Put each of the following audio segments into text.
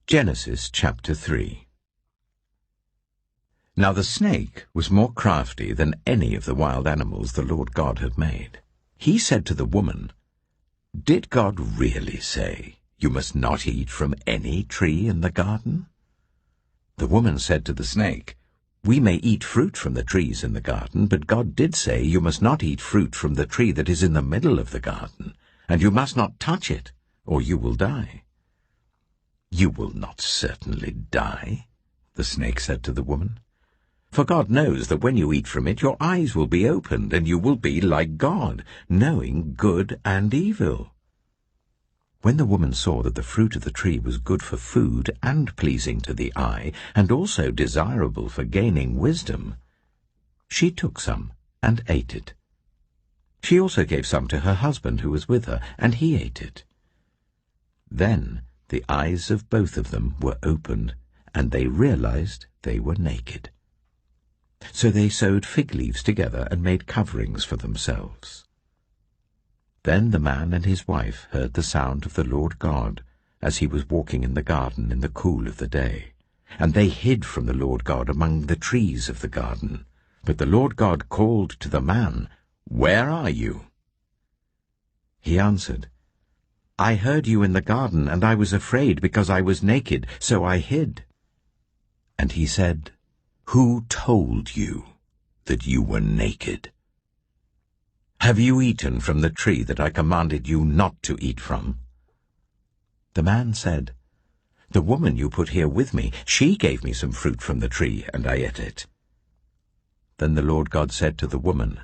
Genesis chapter 3. Now the snake was more crafty than any of the wild animals the Lord God had made. He said to the woman, "Did God really say, 'You must not eat from any tree in the garden'?" The woman said to the snake, "We may eat fruit from the trees in the garden, but God did say, 'You must not eat fruit from the tree that is in the middle of the garden, and you must not touch it, or you will die.'" "You will not certainly die," the snake said to the woman. "For God knows that when you eat from it, your eyes will be opened, and you will be like God, knowing good and evil." When the woman saw that the fruit of the tree was good for food and pleasing to the eye, and also desirable for gaining wisdom, she took some and ate it. She also gave some to her husband who was with her, and he ate it. Then the eyes of both of them were opened, and they realized they were naked. So they sewed fig leaves together and made coverings for themselves. Then the man and his wife heard the sound of the Lord God as he was walking in the garden in the cool of the day. And they hid from the Lord God among the trees of the garden. But the Lord God called to the man, "Where are you?" He answered, "I heard you in the garden, and I was afraid because I was naked, so I hid." And he said, "Who told you that you were naked? Have you eaten from the tree that I commanded you not to eat from?" The man said, "The woman you put here with me, she gave me some fruit from the tree, and I ate it." Then the Lord God said to the woman,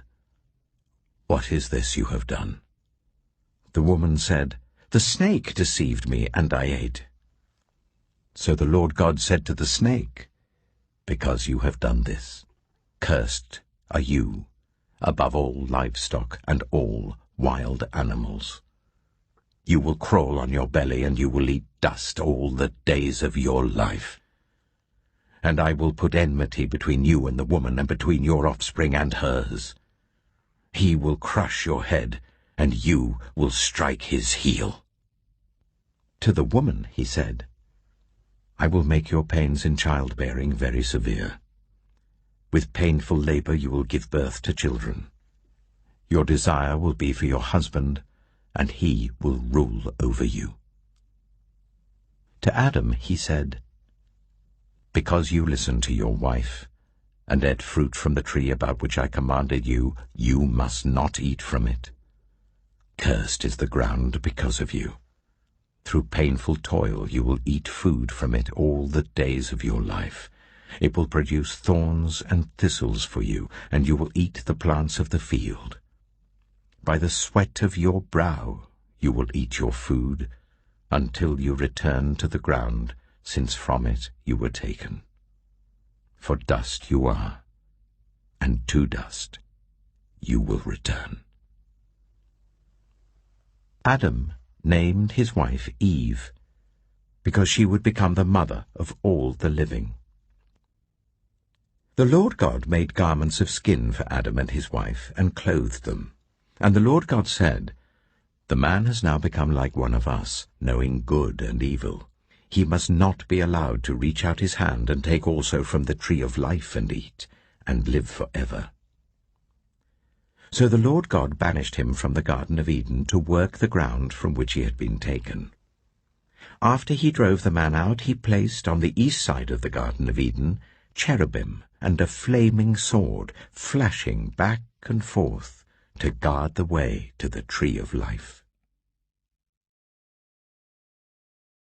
"What is this you have done?" The woman said, "The snake deceived me, and I ate." So the Lord God said to the snake, "Because you have done this, cursed are you above all livestock and all wild animals. You will crawl on your belly, and you will eat dust all the days of your life. And I will put enmity between you and the woman, and between your offspring and hers. He will crush your head, and you will strike his heel." To the woman he said, "I will make your pains in childbearing very severe. With painful labor you will give birth to children. Your desire will be for your husband, and he will rule over you." To Adam he said, "Because you listened to your wife, and ate fruit from the tree about which I commanded you, you must not eat from it. Cursed is the ground because of you. Through painful toil you will eat food from it all the days of your life. It will produce thorns and thistles for you, and you will eat the plants of the field. By the sweat of your brow you will eat your food, until you return to the ground, since from it you were taken. For dust you are, and to dust you will return." Adam named his wife Eve, because she would become the mother of all the living. The Lord God made garments of skin for Adam and his wife, and clothed them. And the Lord God said, "The man has now become like one of us, knowing good and evil. He must not be allowed to reach out his hand and take also from the tree of life and eat, and live forever." So the Lord God banished him from the Garden of Eden to work the ground from which he had been taken. After he drove the man out, he placed on the east side of the Garden of Eden cherubim and a flaming sword, flashing back and forth to guard the way to the tree of life.